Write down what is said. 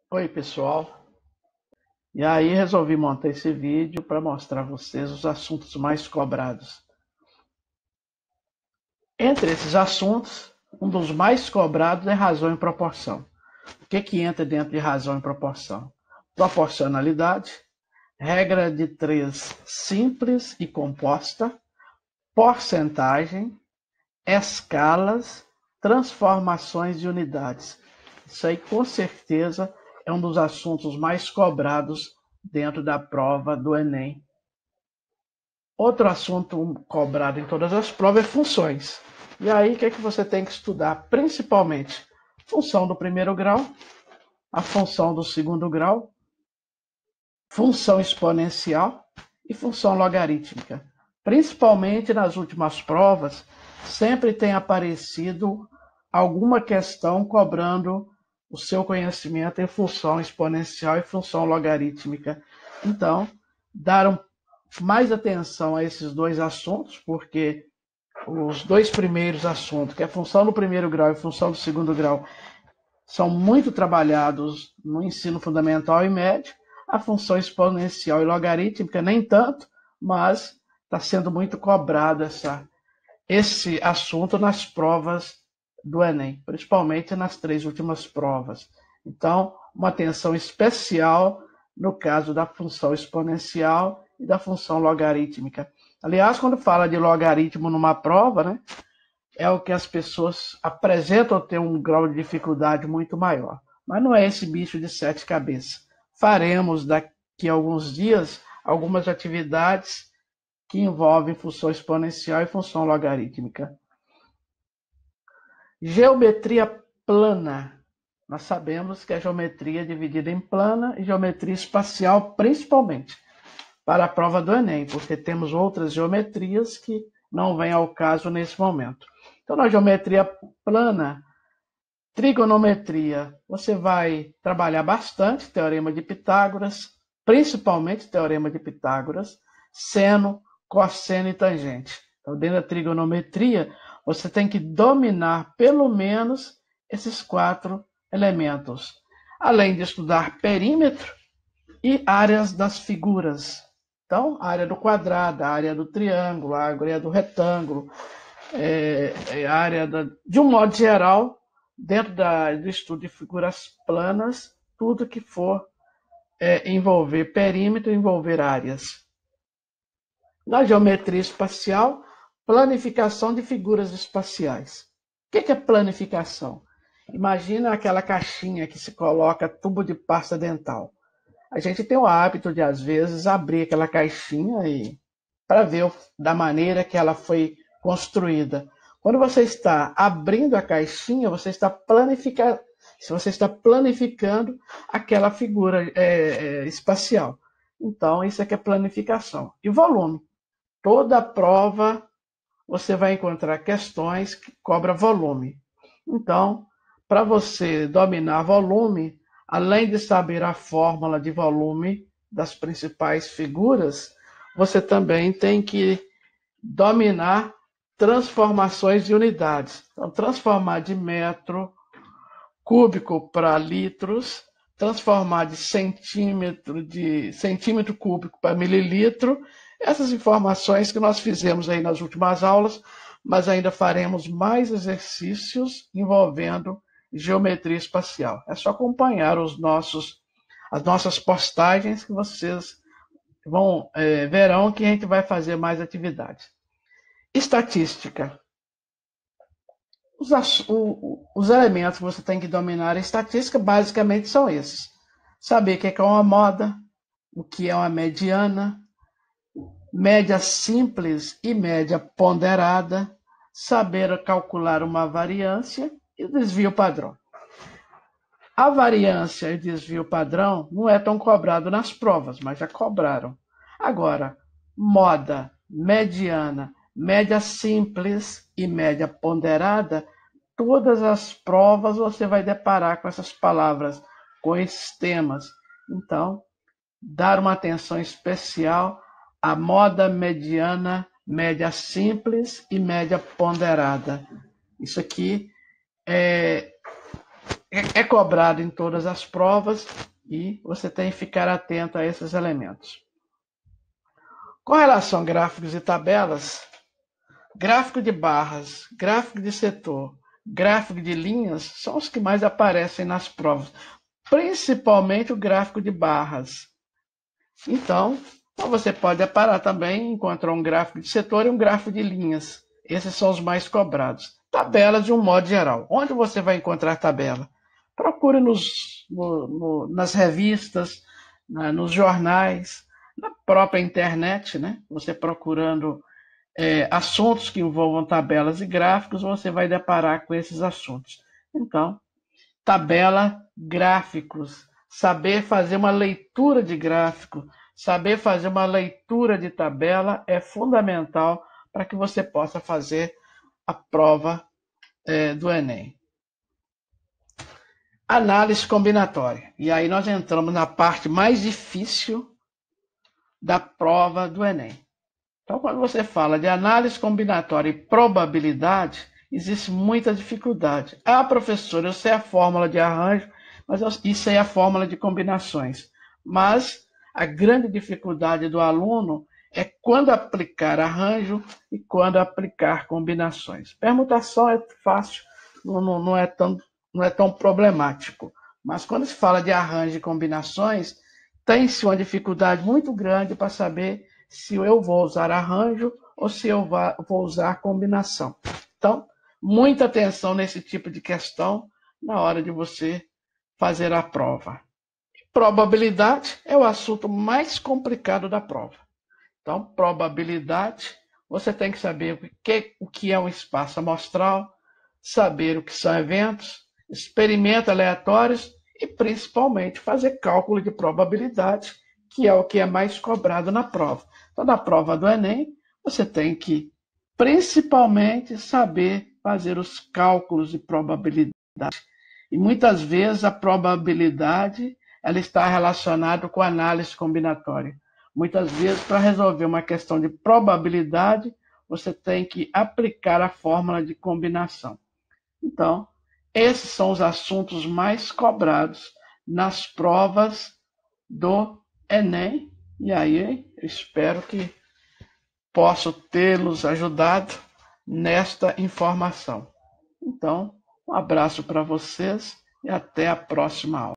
Oi, pessoal. E aí resolvi montar esse vídeo para mostrar a vocês os assuntos mais cobrados. Entre esses assuntos, um dos mais cobrados é razão e proporção. O que entra dentro de razão e proporção? Proporcionalidade, regra de três simples e composta, porcentagem, escalas, transformações de unidades. Isso aí com certeza é um dos assuntos mais cobrados dentro da prova do Enem. Outro assunto cobrado em todas as provas é funções. E aí o que você tem que estudar? Principalmente função do primeiro grau, a função do segundo grau, função exponencial e função logarítmica. Principalmente nas últimas provas, sempre tem aparecido alguma questão cobrando o seu conhecimento em função exponencial e função logarítmica. Então, dar mais atenção a esses dois assuntos, porque os dois primeiros assuntos, que é a função do primeiro grau e a função do segundo grau, são muito trabalhados no ensino fundamental e médio. A função exponencial e logarítmica nem tanto, mas está sendo muito cobrado esse assunto nas provas do Enem, principalmente nas três últimas provas. Então, uma atenção especial no caso da função exponencial e da função logarítmica. Aliás, quando fala de logaritmo numa prova, né, é o que as pessoas apresentam ter um grau de dificuldade muito maior. Mas não é esse bicho de sete cabeças. Faremos daqui a alguns dias algumas atividades que envolvem função exponencial e função logarítmica. Geometria plana. Nós sabemos que a geometria é dividida em plana e geometria espacial, principalmente para a prova do Enem, porque temos outras geometrias que não vêm ao caso nesse momento. Então, na geometria plana, trigonometria, você vai trabalhar bastante teorema de Pitágoras, principalmente teorema de Pitágoras, seno, cosseno e tangente. Então, dentro da trigonometria, você tem que dominar pelo menos esses quatro elementos, além de estudar perímetro e áreas das figuras. Então, a área do quadrado, a área do triângulo, a área do retângulo, a área de um modo geral, dentro do estudo de figuras planas, tudo que for envolver perímetro, envolver áreas. Na geometria espacial, planificação de figuras espaciais. O que é planificação? Imagina aquela caixinha que se coloca tubo de pasta dental. A gente tem o hábito de, às vezes, abrir aquela caixinha para ver da maneira que ela foi construída. Quando você está abrindo a caixinha, você está planificando aquela figura espacial. Então, isso aqui é planificação. E volume. Toda prova você vai encontrar questões que cobram volume. Então, para você dominar volume, além de saber a fórmula de volume das principais figuras, você também tem que dominar transformações de unidades. Então, transformar de metro cúbico para litros, transformar de centímetro cúbico para mililitro. Essas informações que nós fizemos aí nas últimas aulas, mas ainda faremos mais exercícios envolvendo geometria espacial. É só acompanhar as nossas postagens que vocês verão que a gente vai fazer mais atividades. Estatística. Os elementos que você tem que dominar em estatística basicamente são esses. Saber o que é uma moda, o que é uma mediana, média simples e média ponderada, saber calcular uma variância e o desvio padrão. A variância e desvio padrão não é tão cobrado nas provas, mas já cobraram. Agora, moda, mediana, média simples e média ponderada, todas as provas você vai deparar com essas palavras, com esses temas. Então, dar uma atenção especial à moda mediana, média simples e média ponderada. Isso aqui é cobrado em todas as provas e você tem que ficar atento a esses elementos. Com relação a gráficos e tabelas, gráfico de barras, gráfico de setor, gráfico de linhas são os que mais aparecem nas provas, principalmente o gráfico de barras. Então, você pode parar também, encontrar um gráfico de setor e um gráfico de linhas. Esses são os mais cobrados. Tabelas de um modo geral. Onde você vai encontrar tabela? Procure nas revistas, nos jornais, na própria internet, né? Você procurando assuntos que envolvam tabelas e gráficos, você vai deparar com esses assuntos. Então, tabela, gráficos, saber fazer uma leitura de gráfico, saber fazer uma leitura de tabela é fundamental para que você possa fazer a prova do Enem. Análise combinatória. E aí nós entramos na parte mais difícil da prova do Enem. Então, quando você fala de análise combinatória e probabilidade, existe muita dificuldade. Ah, professor, eu sei a fórmula de arranjo, mas isso é a fórmula de combinações. Mas a grande dificuldade do aluno é quando aplicar arranjo e quando aplicar combinações. Permutação é fácil, não é tão problemático. Mas quando se fala de arranjo e combinações, tem-se uma dificuldade muito grande para saber se eu vou usar arranjo ou se eu vou usar combinação. Então, muita atenção nesse tipo de questão na hora de você fazer a prova. Probabilidade é o assunto mais complicado da prova. Então, probabilidade, você tem que saber o que é um espaço amostral, saber o que são eventos, experimentos aleatórios e, principalmente, fazer cálculo de probabilidade, que é o que é mais cobrado na prova. Então, na prova do Enem, você tem que, principalmente, saber fazer os cálculos de probabilidade. E, muitas vezes, a probabilidade ela está relacionada com a análise combinatória. Muitas vezes, para resolver uma questão de probabilidade, você tem que aplicar a fórmula de combinação. Então, esses são os assuntos mais cobrados nas provas do Enem. E aí, eu espero que possa tê-los ajudado nesta informação. Então, um abraço para vocês e até a próxima aula.